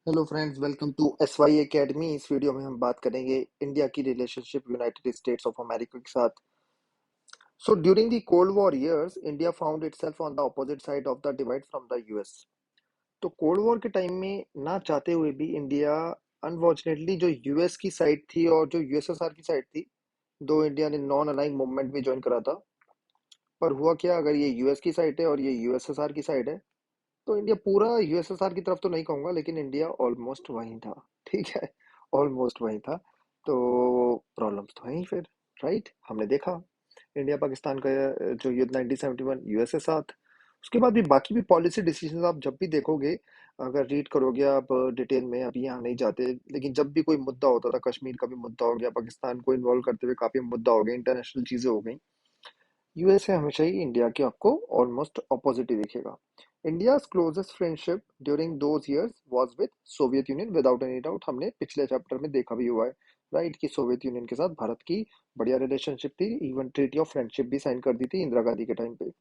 Hello friends, welcome to S Y academy. इस video में हम बात करेंगे इंडिया की relationship United States of America के साथ। So during the cold war years India found itself on the opposite side of the divide from the US. तो cold war के टाइम में ना चाहते हुए भी इंडिया अनफॉर्चुनेटली जो यूएस की साइड थी और जो यूएसएसआर की साइड थी, दो इंडिया ने नॉन अलाइंग मूवमेंट भी ज्वाइन करा था। पर हुआ क्या, अगर ये यूएस की साइड है और ये यूएसएसआर की साइड है तो इंडिया पूरा यूएसएसआर की तरफ तो नहीं कहूंगा, लेकिन इंडिया ऑलमोस्ट वहीं था। ठीक है, ऑलमोस्ट वहीं था। तो प्रॉब्लम्स तो हैं ही फिर। राइट, हमने देखा इंडिया पाकिस्तान का जो युद्ध 1971 यूएस के साथ। उसके बाद भी बाकी भी पॉलिसी डिसीजंस आप जब भी देखोगे, अगर रीड करोगे आप डिटेल में, अभी यहाँ नहीं जाते, लेकिन जब भी कोई मुद्दा होता था, कश्मीर का भी मुद्दा हो गया, पाकिस्तान को इन्वॉल्व करते हुए काफी मुद्दा हो गया, इंटरनेशनल चीजें हो गई, यूएसए हमेशा ही इंडिया के आपको ऑलमोस्ट ऑपोजिट ही दिखेगा। India's closest friendship during those years was with Soviet union, without any doubt. हमने पिछले चैप्टर में देखा भी हुआ है, राइट, कि सोवियत यूनियन के साथ भारत की बढ़िया रिलेशनशिप थी। इवन ट्रीटी ऑफ फ्रेंडशिप भी साइन कर दी थी इंदिरा गांधी के टाइम पे।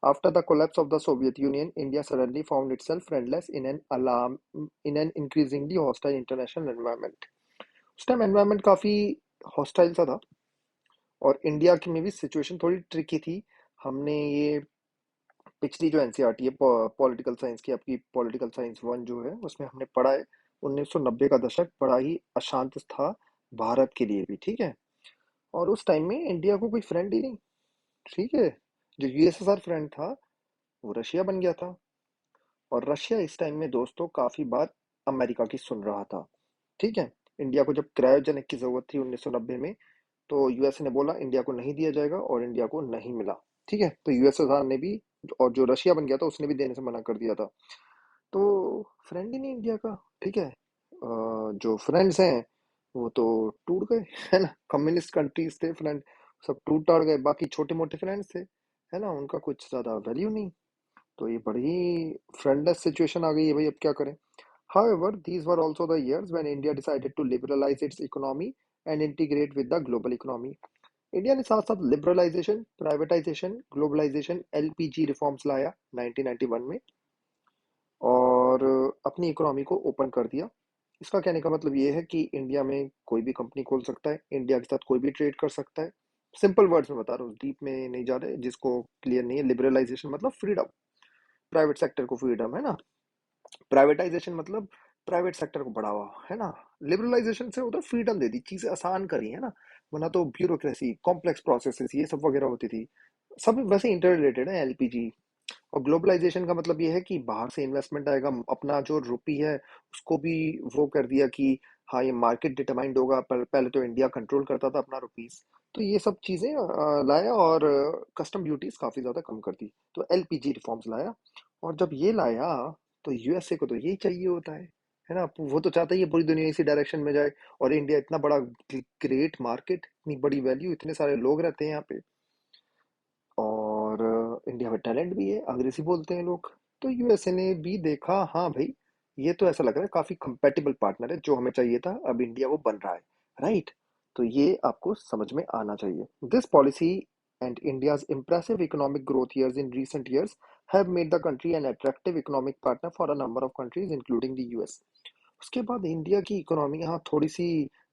After the collapse of the Soviet Union, India suddenly found itself friendless in an increasingly hostile international environment. उस टाइम एनवायरनमेंट काफी हॉस्टाइल सा था, और इंडिया की में भी सिचुएशन थोड़ी ट्रिकी थी। हमने ये पिछली जो एनसीईआरटी है पॉलिटिकल साइंस की, आपकी पॉलिटिकल साइंस वन जो है, उसमें हमने पढ़ा है 1990 का दशक बड़ा ही अशांत था भारत के लिए भी। ठीक है, और उस टाइम में इंडिया को कोई फ्रेंड ही नहीं। ठीक है, जो यूएसएसआर फ्रेंड था वो रशिया बन गया था, और रशिया इस टाइम में दोस्तों काफी बार अमेरिका की सुन रहा था। ठीक है, इंडिया को जब क्रायोजेनिक की जरूरत थी 1990 में, तो यूएसए ने बोला इंडिया को नहीं दिया जाएगा, और इंडिया को नहीं मिला। ठीक है, तो यूएसएसआर ने भी, और जो रशिया बन गया था उसने भी देने से मना कर दिया था। तो फ्रेंड ही नहीं इंडिया का। ठीक है, जो फ्रेंड्स हैं वो तो टूट गए, है ना। कम्युनिस्ट कंट्रीज थे फ्रेंड, सब टूट टाट गए। बाकी छोटे मोटे फ्रेंड्स थे, है ना, उनका कुछ ज्यादा वैल्यू नहीं। तो ये बड़ी फ्रेंडलेस सिचुएशन आ गई है भाई, अब क्या करें। However, these were also the years when India decided to liberalize its economy and integrate with the global economy. India ने साथ साथ liberalization, privatization, globalization, LPG reforms लाया 1991 में, और अपनी इकोनॉमी को ओपन कर दिया। इसका कहने का मतलब ये है कि इंडिया में कोई भी कंपनी खोल सकता है, इंडिया के साथ कोई भी ट्रेड कर सकता है। सिंपल वर्ड्स में बता रहा हूँ, डीप में नहीं जा रहे, जिसको क्लियर नहीं है। लिबरलाइजेशन मतलब फ्रीडम, प्राइवेट सेक्टर को फ्रीडम, है ना। प्राइवेटाइजेशन मतलब प्राइवेट सेक्टर को बढ़ावा, है ना। लिबरलाइजेशन से होता है फ्रीडम दे दी, चीजें आसान करी, है ना। वरना तो ब्यूरोक्रेसी, कॉम्प्लेक्स प्रोसेसेस, ये सब वगैरह होती थी। सब वैसे इंटर रिलेटेड है एलपीजी। और ग्लोबलाइजेशन का मतलब ये है कि बाहर से इन्वेस्टमेंट आएगा, अपना जो रुपी है उसको भी वो कर दिया कि हाँ, ये मार्केट डिटरमाइंड होगा। पहले तो इंडिया कंट्रोल करता था अपना रुपीस। तो ये सब चीजें लाया, और कस्टम ड्यूटीज काफी ज्यादा कम कर दी। तो एलपीजी रिफॉर्म्स लाया, और जब ये लाया तो यूएसए को तो यही चाहिए होता है ना। वो तो चाहता ही है पूरी दुनिया इसी डायरेक्शन में जाए, और इंडिया इतना बड़ा ग्रेट मार्केट, इतनी बड़ी वैल्यू, इतने सारे लोग रहते हैं यहाँ पे, और इंडिया में टैलेंट भी है, अंग्रेजी बोलते हैं लोग। तो यूएसए ने भी देखा, हाँ भाई, ये तो ऐसा लग रहा है काफी कंपेटिबल पार्टनर है, जो हमें चाहिए था अब इंडिया वो बन रहा है। राइट, तो ये आपको समझ में आना चाहिए। This policy and India's impressive economic growth years in recent years have made the country an attractive economic partner for a number of countries including the US. उसके बाद इंडिया की इकोनॉमी यहाँ थोड़ी सी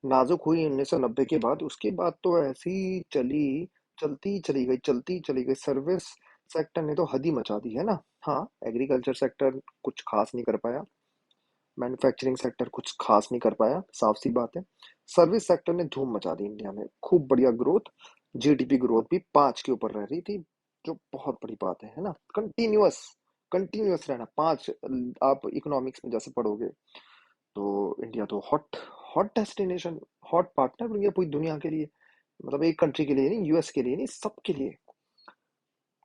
नाजुक हुई 1990 के बाद। उसके बाद तो ऐसी चली, चलती चली गई, चलती चली गई। सर्विस सेक्टर ने तो हद ही मचा दी, है ना। हाँ, एग्रीकल्चर सेक्टर कुछ खास नहीं कर पाया, मैन्युफैक्चरिंग सेक्टर कुछ खास नहीं कर पाया, साफ सी बात है। सर्विस सेक्टर ने धूम मचा दी इंडिया में, खूब बढ़िया ग्रोथ। जीडीपी ग्रोथ भी 5 के ऊपर रह रही थी, जो बहुत बड़ी बात है ना। कंटिन्यूअस, कंटिन्यूअस रहना 5। आप इकोनॉमिक्स में जैसे पढ़ोगे, तो इंडिया तो hot, hot destination, hot partner बन गया पूरी दुनिया के लिए। मतलब एक कंट्री के लिए नहीं, यूएस के लिए नहीं, सबके लिए।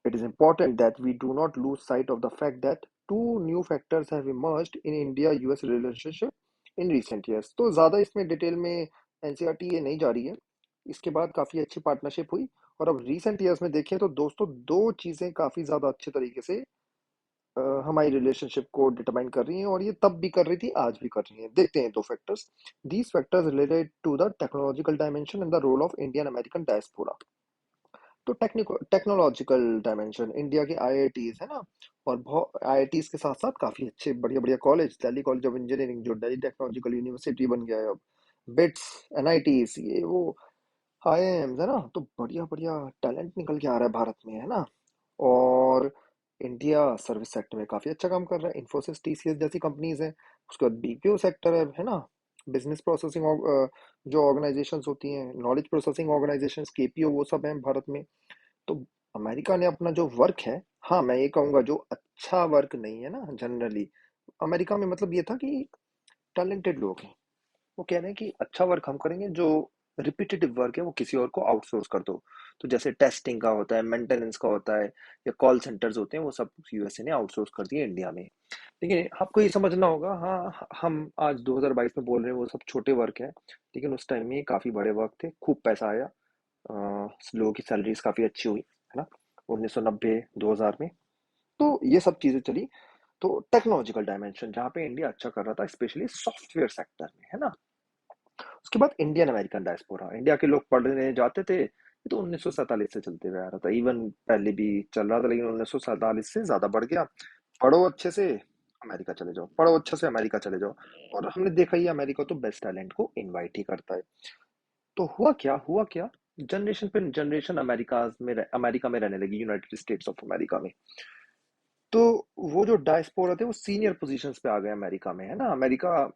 It is important that we do not lose sight of the fact that two new factors have emerged in India-US relationship in recent years. तो ज़्यादा इसमें डिटेल में एनसीईआरटी ये नहीं जा रही है। इसके बाद काफ़ी अच्छी पार्टनरशिप हुई, और अब रिसेंट ईयर्स में देखें तो दोस्तों दो चीज़ें काफ़ी ज़्यादा अच्छे तरीके से हमारी रिलेशनशिप को डिटरमाइन कर रही हैं, और ये तब भी कर रही थी, आज भी कर रही हैं। देखते हैं दो factors. These factors related to the technological dimension and the role of Indian American diaspora. तो टेक्निको टेक्नोलॉजिकल डायमेंशन, इंडिया के आईआईटीज है ना, और बहुत आईआईटीज के साथ साथ काफी अच्छे बढ़िया बढ़िया college, Delhi college of engineering जो दिल्ली टेक्नोलॉजिकल यूनिवर्सिटी बन गया है अब, बिट्स, एनआईटीज, ये वो आईआईएम्स है ना, तो बढ़िया बढ़िया टैलेंट निकल के आ रहा है भारत में, है ना। और इंडिया सर्विस सेक्टर में काफी अच्छा काम कर रहा है, इन्फोसिस, टीसीएस जैसी कंपनीज हैं। उसके बाद बीपीओ सेक्टर है ना, बिजनेस प्रोसेसिंग जो ऑर्गेनाइजेशंस होती हैं, नॉलेज प्रोसेसिंग ऑर्गेनाइजेशंस, केपीओ, वो सब हैं भारत में। तो अमेरिका ने अपना जो वर्क है, हाँ मैं ये कहूंगा जो अच्छा वर्क नहीं है ना, जनरली अमेरिका में मतलब ये था कि टैलेंटेड लोग हैं, वो कह रहे हैं कि अच्छा वर्क हम करेंगे, जो रिपीटेटिव वर्क है वो किसी और को आउटसोर्स कर दो। तो जैसे टेस्टिंग का होता है, मेंटेनेंस का होता है, या कॉल सेंटर्स होते हैं, वो सब यूएसए ने आउटसोर्स कर दिए इंडिया में। लेकिन आपको ये समझना होगा, हाँ हम आज 2022 में बोल रहे हैं वो सब छोटे वर्क है, लेकिन उस टाइम में ये काफी बड़े वर्क थे, खूब पैसा आया, लोगों की सैलरीज काफी अच्छी हुई, है ना, 1990 2000 में। तो ये सब चीजें चली। तो टेक्नोलॉजिकल डायमेंशन जहाँ पे इंडिया अच्छा कर रहा था, स्पेशली सॉफ्टवेयर सेक्टर में, है ना। उसके बाद इंडियन अमेरिकन डायस्पोरा, इंडिया के लोग पढ़ने जाते थे, ये तो 1947 से चलते हुए आ रहा था, इवन पहले भी चल रहा था, लेकिन 1947 से ज्यादा बढ़ गया। पढ़ो अच्छे से, अमेरिका चले जाओ, पढ़ो अच्छे से, अमेरिका चले जाओ। और हमने देखा ही अमेरिका तो बेस्ट टैलेंट को इनवाइट ही करता है। तो हुआ क्या, जनरेशन पे जनरेशन अमेरिका में रहने लगी, यूनाइटेड स्टेट्स ऑफ अमेरिका में। तो वो जो डायस्पोरा थे वो सीनियर पोजीशंस पे आ गए अमेरिका में, है ना। अमेरिका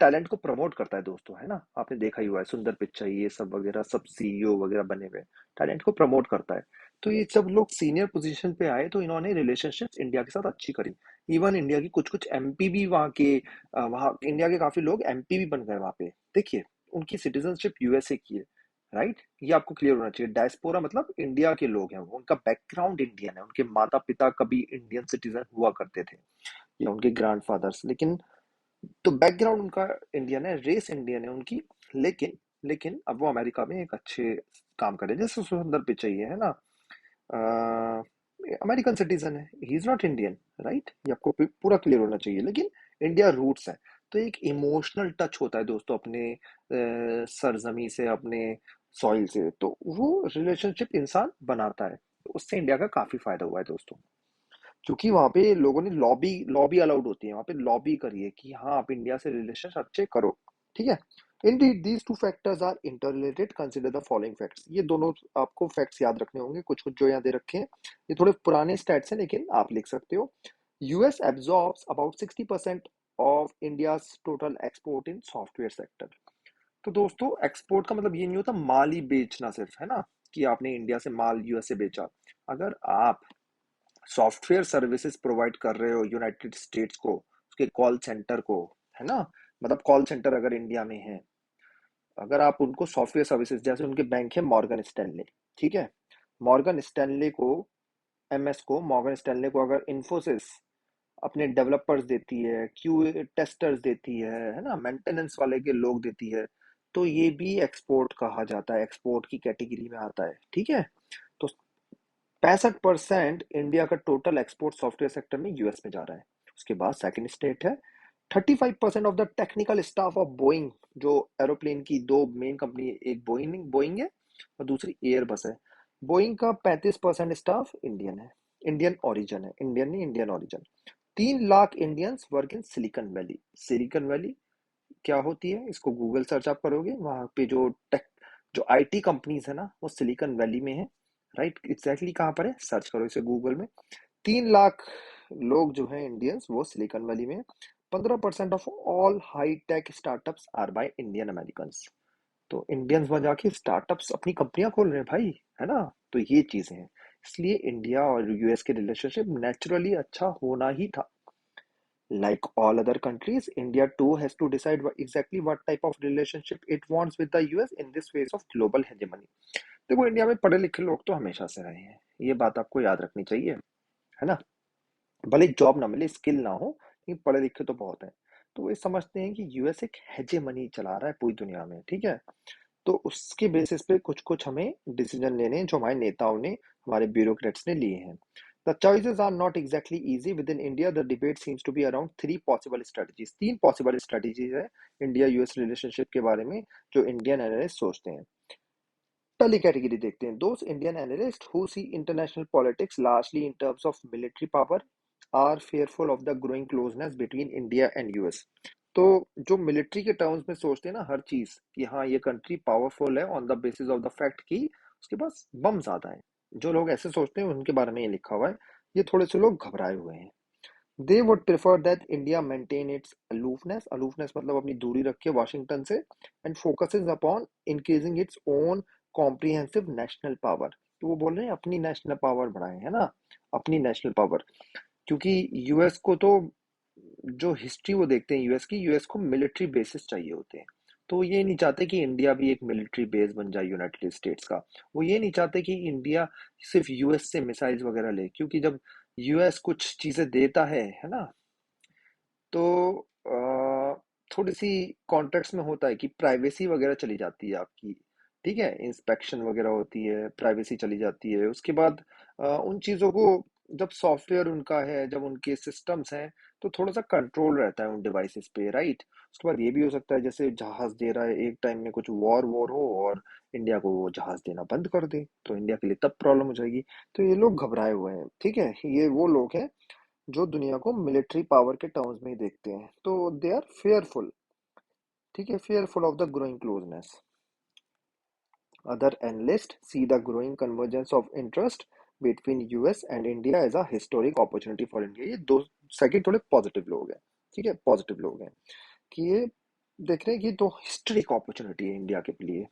टैलेंट को प्रमोट करता है दोस्तों, है ना, आपने देखा ही हुआ है, सुंदर पिचाई, ये सब वगैरह, सब सीईओ वगैरह बने हुए टैलेंट को प्रमोट करता है। तो ये सब लोग सीनियर पोजीशन पे आए, तो इन्होंने रिलेशनशिप्स इंडिया के साथ अच्छी करी। इवन इंडिया की कुछ कुछ एमपी भी वहाँ के, वहाँ इंडिया के काफी लोग एमपी भी बन गए वहाँ पे, देखिए, उनकी सिटीजनशिप यूएसए की है, राइट। ये आपको क्लियर होना चाहिए, डायस्पोरा मतलब इंडिया के लोग हैं, वो उनका बैकग्राउंड इंडियन है, उनके माता पिता कभी इंडियन सिटीजन हुआ करते थे, या उनके ग्रैंडफादर्स, लेकिन तो बैकग्राउंड उनका इंडियन है, रेस इंडियन है उनकी। लेकिन लेकिन अब वो अमेरिका में एक अच्छे काम कर रहे हैं, जैसे सुंदर पिचाई है ना, अमेरिकन सिटीजन है, he is not Indian, right. ये आपको पूरा क्लियर होना चाहिए, लेकिन इंडिया रूट्स है। तो एक इमोशनल टच होता है दोस्तों अपने सरजमी से, अपने सॉइल से, तो वो रिलेशनशिप इंसान बनाता है, तो उससे इंडिया का काफी फायदा हुआ है दोस्तों। क्योंकि वहां पे लोगों ने लॉबी लॉबी अलाउड होती है, वहां पे लॉबी करिए कि हाँ आप इंडिया से रिलेशन अच्छे करो, ठीक है। Indeed, these two factors are interrelated. Consider the following facts. ये दोनों आपको फैक्ट्स याद रखने होंगे, कुछ कुछ जो यहाँ दे रखे हैं, ये थोड़े पुराने स्टैट्स हैं, लेकिन आप लिख सकते हो। US absorbs about 60% of India's total export in software sector. तो दोस्तों एक्सपोर्ट का मतलब ये नहीं होता माल ही बेचना सिर्फ, है ना, कि आपने इंडिया से माल यूएसए बेचा। अगर आप सॉफ्टवेयर सर्विसेज प्रोवाइड कर रहे हो यूनाइटेड स्टेट्स को, उसके कॉल सेंटर को, है ना, मतलब कॉल सेंटर अगर इंडिया में है, अगर आप उनको सॉफ्टवेयर सर्विसेज, जैसे उनके बैंक है मॉर्गन स्टैनले, ठीक है, मॉर्गन स्टैनले को, एमएस को, मॉर्गन स्टैनले को अगर इन्फोसिस अपने डेवलपर्स देती है, क्यू टेस्टर्स देती है ना, मेंटेनेंस वाले के लोग देती है, तो ये भी एक्सपोर्ट कहा जाता है, एक्सपोर्ट की कैटेगरी में आता है, ठीक है। तो 65% इंडिया का टोटल एक्सपोर्ट सॉफ्टवेयर सेक्टर में यूएस में जा रहा है। उसके बाद सेकंड स्टेट है, 35% of the technical staff of Boeing, जो एरोप्लेन की दो मेन कंपनी, एक बोइंग बोइंग है और दूसरी एयरबस है। बोइंग का 35% स्टाफ इंडियन है, इंडियन ओरिजिन है, इंडियन नहीं, Indian origin. 3 lakh Indians work in silicon valley. Silicon valley क्या होती है, इसको गूगल सर्च आप करोगे, वहां पे जो टेक, जो आईटी कंपनीज है ना, वो सिलिकॉन वैली में है, राइट। एग्जैक्टली कहाँ पर है, सर्च करो इसे गूगल में। 3 लाख लोग जो हैं इंडियंस, वो सिलिकॉन वैली में है। 15% of all high tech startups are by Indian American. तो इंडियंस वहां जाके स्टार्टअप्स अपनी कंपनियां खोल रहे हैं भाई, है ना। तो ये चीजें हैं, इसलिए इंडिया और यूएस के रिलेशनशिप नेचुरली अच्छा होना ही था। Like all other countries, India too has to decide exactly what type of relationship it wants with the US in this phase of global hegemony. देखो इंडिया में पढ़े लिखे लोग तो हमेशा से रहे हैं, ये बात आपको याद रखनी चाहिए, है ना। भले जॉब ना मिले, स्किल ना हो, लेकिन पढ़े लिखे तो बहुत हैं। तो वो समझते हैं कि यूएस एक हेजेमनी चला रहा है पूरी दुनिया में, ठीक है। तो उसके बेसिस पे कुछ कुछ हमें डिसीजन लेने हैं, जो हमारे नेताओं ने, हमारे ब्यूरोक्रेट्स ने लिए हैं। The choices are not exactly easy. Within India, the debate seems to be around three possible strategies. 3 possible strategies है इंडिया यूएस रिलेशनशिप के बारे में, जो इंडियन एनालिस्ट सोचते हैं। पहली कैटेगरी देखते हैं, those Indian analyst who see international politics largely in terms of military power, are fearful of the growing closeness between India and US. तो जो मिलिट्री के टर्म्स में सोचते हैं ना हर चीज कि हाँ ये कंट्री पावरफुल है on the basis of the fact कि उसके पास बम ज्यादा है, जो लोग ऐसे सोचते हैं उनके बारे में ये लिखा हुआ है। ये थोड़े से लोग घबराए हुए हैं। They would prefer that India maintain its aloofness, aloofness मतलब अपनी दूरी रखे वाशिंगटन से, and focuses upon increasing its own comprehensive national power. तो वो बोल रहे हैं अपनी नेशनल पावर बढ़ाएं, है ना, अपनी नेशनल पावर। क्योंकि यूएस को तो जो हिस्ट्री वो देखते हैं यूएस की, यूएस को मिलिट्री बेसिस चाहिए होते हैं। तो वो ये नहीं चाहते कि इंडिया भी एक मिलिट्री बेस बन जाए यूनाइटेड स्टेट्स का। वो ये नहीं चाहते कि इंडिया सिर्फ यूएस से मिसाइल्स वगैरह ले, क्योंकि जब यूएस कुछ चीजें देता है ना, तो थोड़ी सी कॉन्ट्रैक्ट्स में होता है कि प्राइवेसी वगैरह चली जाती है आपकी। ठीक है, इंस्पेक्शन वगैरह होती है, प्राइवेसी चली जाती है। उसके बाद उन चीज़ों को, जब सॉफ्टवेयर उनका है, जब उनके सिस्टम्स हैं, तो थोड़ा सा कंट्रोल रहता है उन डिवाइसेस पे, राइट। उसके बाद ये भी हो सकता है जैसे जहाज दे रहा है, एक टाइम में कुछ वॉर वॉर हो और इंडिया को वो जहाज देना बंद कर दे, तो इंडिया के लिए तब प्रॉब्लम हो जाएगी। तो ये लोग घबराए हुए हैं, ठीक है। ये वो लोग हैं जो दुनिया को मिलिट्री पावर के टर्म्स में ही देखते हैं, तो दे आर फेयरफुल, ठीक है, fearful of the growing closeness. Other analysts see the growing convergence of interest between US and India as a historic opportunity for India. ये दो सेकंड थोड़े पॉजिटिव लोग हैं, ठीक है, पॉजिटिव लोग हैं कि ये देख रहे हैं कि दो हिस्टोरिक अपॉर्चुनिटी है इंडिया के लिए।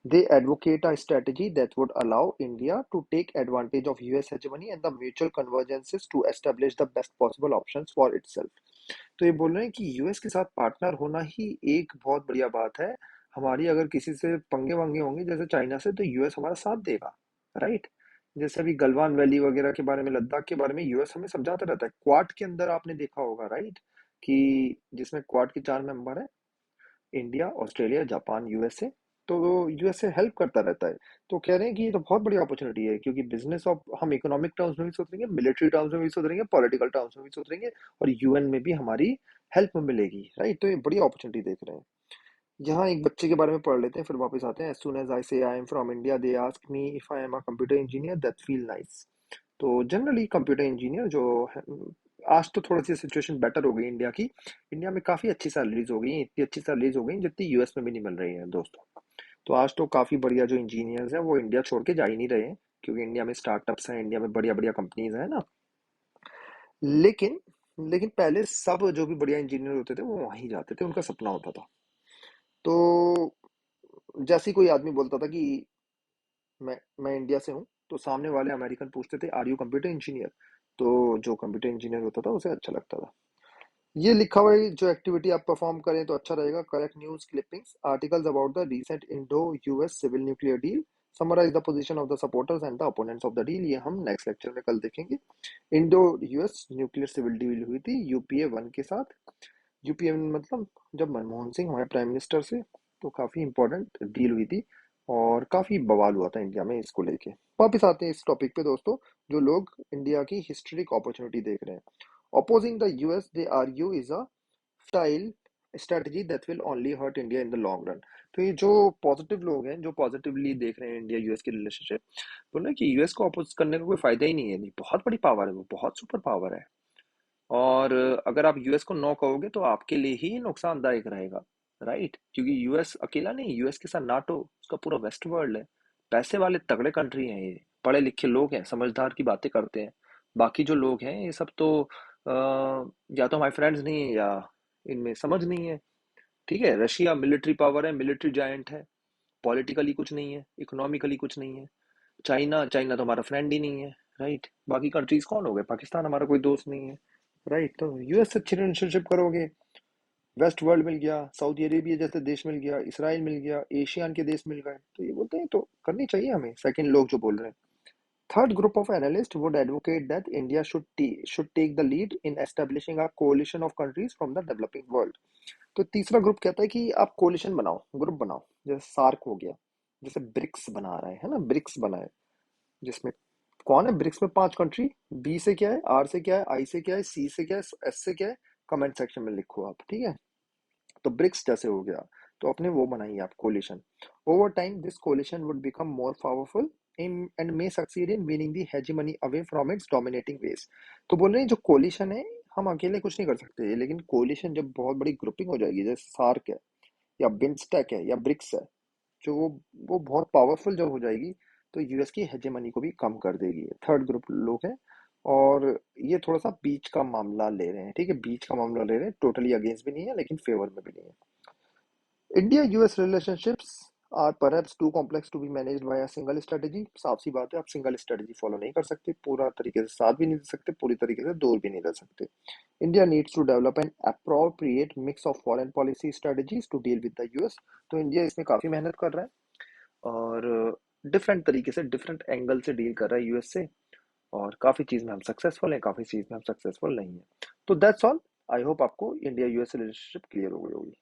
They advocate a strategy that would allow India to take advantage of US hegemony and the mutual convergences to establish the best possible options for itself. तो ये बोल रहे हैं कि यूएस के साथ पार्टनर होना ही एक बहुत बढ़िया बात है। हमारी अगर किसी से पंगे वंगे होंगे जैसे चाइना से, तो यूएस हमारा साथ देगा, राइट। जैसे अभी गलवान वैली वगैरह के बारे में, लद्दाख के बारे में यूएस हमें समझाता रहता है। क्वाड के अंदर आपने देखा होगा, राइट, कि जिसमें क्वाड के 4 मेंबर है, इंडिया, ऑस्ट्रेलिया, जापान, यूएसए। तो यूएसए हेल्प करता रहता है। तो कह रहे हैं कि ये तो बहुत बड़ी अपॉर्चुनिटी है, क्योंकि बिजनेस ऑफ हम इकोनॉमिक टर्म्स में भी सोच रहे हैं, मिलिट्री टर्म्स में भी सोच रहे हैं, पॉलिटिकल टर्म्स में भी सोच रहे हैं, और यूएन में भी हमारी हेल्प मिलेगी, राइट। तो ये बड़ी अपॉर्चुनिटी देख रहे हैं। यहाँ एक बच्चे के बारे में पढ़ लेते हैं, फिर वापस आते हैं। एज सून एज आई से I am from India, they ask me if I am a computer engineer, that feel nice. तो जनरली कंप्यूटर इंजीनियर जो है, आज तो थोड़ी सी सिचुएशन बेटर हो गई इंडिया की। इंडिया में काफ़ी अच्छी सैलरीज हो गई हैं, इतनी अच्छी सैलरीज हो गई हैं जितनी यूएस में भी नहीं मिल रही हैं दोस्तों। तो आज तो काफ़ी बढ़िया जो इंजीनियर्स हैं वो इंडिया छोड़ के जा ही नहीं रहे हैं, क्योंकि इंडिया में स्टार्टअप्स हैं, इंडिया में बढ़िया बढ़िया कंपनीज हैं ना। लेकिन लेकिन पहले सब जो भी बढ़िया इंजीनियर होते थे वो वहीं जाते थे, उनका सपना होता था। तो जैसे ही कोई आदमी बोलता था कि मैं इंडिया से हूँ, तो सामने वाले अमेरिकन पूछते थे आर यू कंप्यूटर इंजीनियर। तो जो कंप्यूटर इंजीनियर होता था उसे अच्छा लगता था। ये लिखा हुआ है जो एक्टिविटी आप परफॉर्म करें तो अच्छा रहेगा। Correct news clippings, articles about the recent Indo US civil nuclear deal, summarize the position of the supporters and the opponents of the deal. ये हम नेक्स्ट लेक्चर में कल देखेंगे। Indo US nuclear civil deal हुई थी UPA 1 के साथ। UPA मतलब जब मनमोहन सिंह हमारे प्राइम मिनिस्टर से, तो काफी इंपॉर्टेंट डील हुई थी और काफी बवाल हुआ था इंडिया में इसको लेके। वापिस आते हैं इस टॉपिक पे दोस्तों। जो लोग इंडिया की हिस्टोरिक अपॉर्चुनिटी देख रहे हैं, opposing the US, they argue is a style strategy that will only hurt India in the long run। तो ये जो पॉजिटिव लोग हैं, जो पॉजिटिवली देख रहे हैं इंडिया यूएस की रिलेशनशिप, बोल रहे हैं कि यूएस को अपोज करने का कोई फायदा ही नहीं है। नहीं, बहुत बड़ी पावर है, वो बहुत सुपर पावर है। और अगर आप यूएस को नो कहोगे तो आपके लिए ही नुकसानदायक रहेगा, राइट। क्योंकि यूएस अकेला नहीं, यूएस के साथ नाटो, उसका पूरा वेस्ट वर्ल्ड है। पैसे वाले तगड़े कंट्री हैं ये, पढ़े लिखे लोग हैं, समझदार की बातें करते हैं। बाकी जो लोग हैं ये सब तो या तो हमारे फ्रेंड्स नहीं है, या इनमें समझ नहीं है। ठीक है, रशिया मिलिट्री पावर है, मिलिट्री जायंट है, पॉलिटिकली कुछ नहीं है, इकोनॉमिकली कुछ नहीं है। चाइना, चाइना तो हमारा फ्रेंड ही नहीं है, राइट। बाकी कंट्रीज कौन हो गए, पाकिस्तान हमारा कोई दोस्त नहीं है, राइट। तो यूएस से अच्छी रिलेशनशिप करोगे, वेस्ट वर्ल्ड मिल गया, सऊदी अरेबिया जैसे देश मिल गया, इसराइल मिल गया, एशियन के देश मिल गए, तो ये बोलते हैं तो करनी चाहिए हमें। सेकंड लोग जो बोल रहे हैं। Third group of analysts would advocate that India should take the lead in establishing a coalition of countries from the developing world। तो तीसरा ग्रुप कहता है कि आप कोलिशन बनाओ, ग्रुप बनाओ, जैसे सार्क हो गया, जैसे ब्रिक्स बना रहा है ना, ब्रिक्स बनाए, जिसमें कौन है ब्रिक्स में 5 कंट्री। बी से क्या है, आर से क्या है, आई से क्या है, सी से क्या है, एस से क्या है, कमेंट सेक्शन में लिखो आप, ठीक है। तो ब्रिक्स जैसे हो गया, तो अपने वो बनाइए आप coalition. Over time this coalition would become more powerful and may succeed in winning the hegemony away from its dominating ways. तो बोल रहे हैं जो कोलिशन है, हम अकेले कुछ नहीं कर सकते, लेकिन कोलिशन जब बहुत बड़ी ग्रुपिंग हो जाएगी, जैसे सार्क है या बिम्स्टेक है या ब्रिक्स है, जो वो बहुत पावरफुल जब हो जाएगी, तो यूएस की हेजेमनी को भी कम कर देगी। थर्ड ग्रुप लोग हैं, और ये थोड़ा सा बीच का मामला ले रहे हैं, ठीक है, बीच का मामला ले रहे हैं, टोटली अगेंस्ट भी नहीं है लेकिन फेवर में भी नहीं है। India US relationships are perhaps too complex to be managed by a single strategy. साफ सी बात है, आप सिंगल स्ट्रेटजी फॉलो नहीं कर सकते, पूरा तरीके से साथ भी नहीं दे सकते, पूरी तरीके से दूर भी नहीं रह सकते। India needs to develop an appropriate mix of foreign policy strategies to deal with the US. तो इंडिया इसमें काफी मेहनत कर रहा है, और डिफरेंट तरीके से, डिफरेंट एंगल से डील कर रहा है यूएस से, और काफी चीज में हम सक्सेसफुल हैं, काफी चीज में हम सक्सेसफुल नहीं है। तो दैट्स ऑल। आई होप आपको इंडिया यूएस रिलेशनशिप क्लियर हो गई होगी।